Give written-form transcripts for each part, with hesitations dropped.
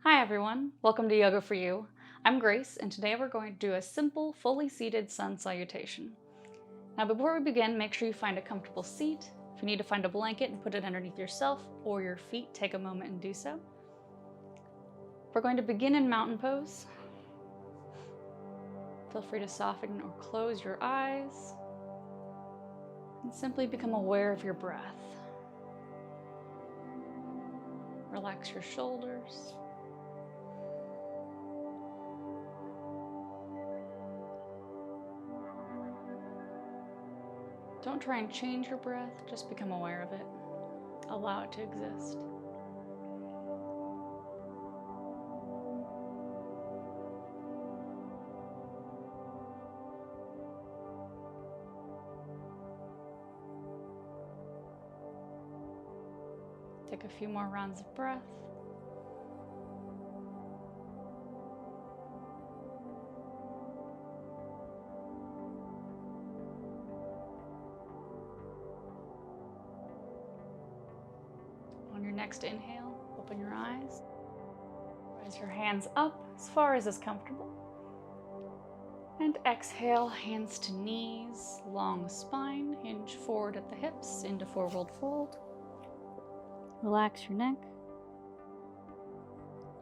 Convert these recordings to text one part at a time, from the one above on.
Hi everyone, welcome to Yoga for You. I'm Grace, and today we're going to do a simple, fully seated sun salutation. Now before we begin, make sure you find a comfortable seat. If you need to find a blanket and put it underneath yourself or your feet, take a moment and do so. We're going to begin in mountain pose. Feel free to soften or close your eyes and simply become aware of your breath. Relax your shoulders. Don't try and change your breath, just become aware of it. Allow it to exist. Take a few more rounds of breath. On your next inhale, open your eyes. Raise your hands up as far as is comfortable. And exhale, hands to knees, long spine, hinge forward at the hips into forward fold. Relax your neck.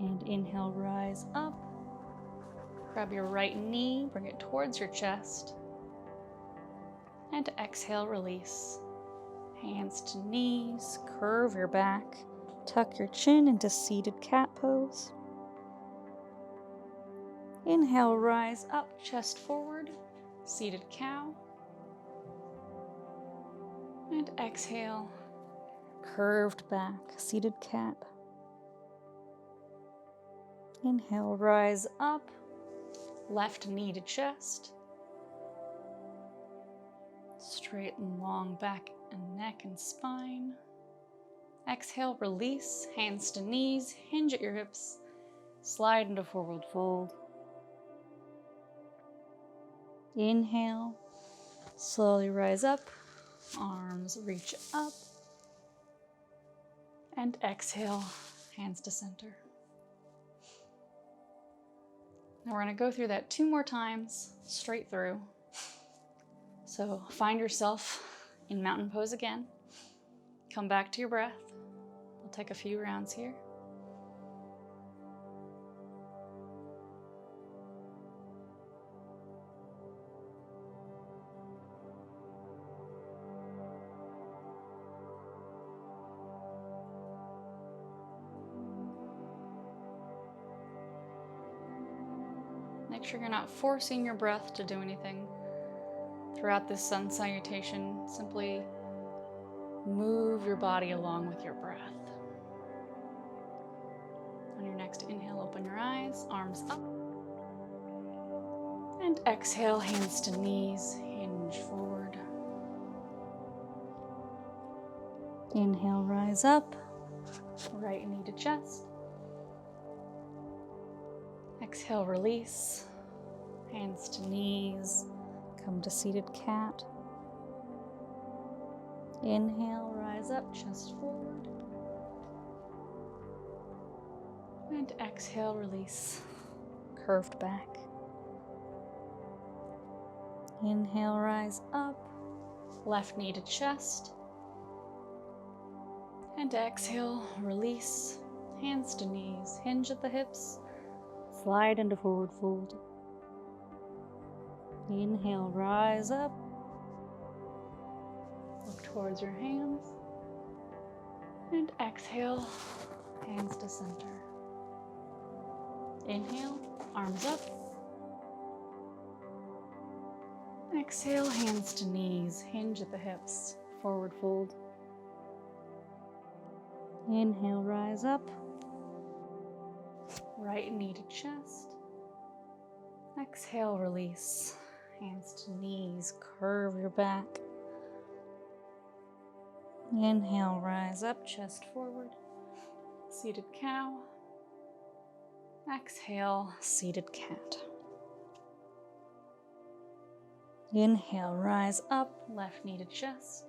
And inhale, rise up. Grab your right knee, bring it towards your chest. And exhale, release. Hands to knees, curve your back. Tuck your chin into seated cat pose. Inhale, rise up, chest forward, seated cow. And exhale, curved back, seated cat. Inhale, rise up, left knee to chest. Straighten long back and neck and spine. Exhale, release, hands to knees, hinge at your hips, slide into forward fold. Inhale, slowly rise up, arms reach up. And exhale, hands to center. Now we're going to go through that 2 more times, straight through. So find yourself in mountain pose again. Come back to your breath. We'll take a few rounds here. Make sure you're not forcing your breath to do anything. Throughout this sun salutation, simply move your body along with your breath. On your next inhale, open your eyes, arms up. And exhale, hands to knees, hinge forward. Inhale, rise up, right knee to chest. Exhale, release, hands to knees, come to seated cat. Inhale, rise up, chest forward. And exhale, release, curved back. Inhale, rise up, left knee to chest. And exhale, release, hands to knees, hinge at the hips, slide into forward fold. Inhale, rise up. Look towards your hands. And exhale, hands to center. Inhale, arms up. Exhale, hands to knees, hinge at the hips, forward fold. Inhale, rise up. Right knee to chest. Exhale, release. Hands to knees, curve your back. Inhale, rise up, chest forward. Seated cow. Exhale, seated cat. Inhale, rise up, left knee to chest.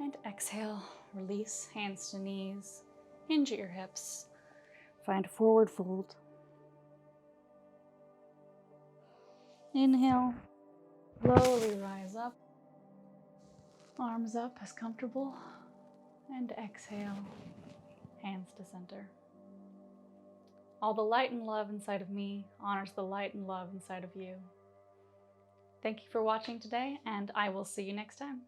And exhale, release, hands to knees, Hinge at your hips. Find a forward fold. Inhale, slowly rise up. Arms up as comfortable. And exhale, hands to center. All the light and love inside of me honors the light and love inside of you. Thank you for watching today, and I will see you next time.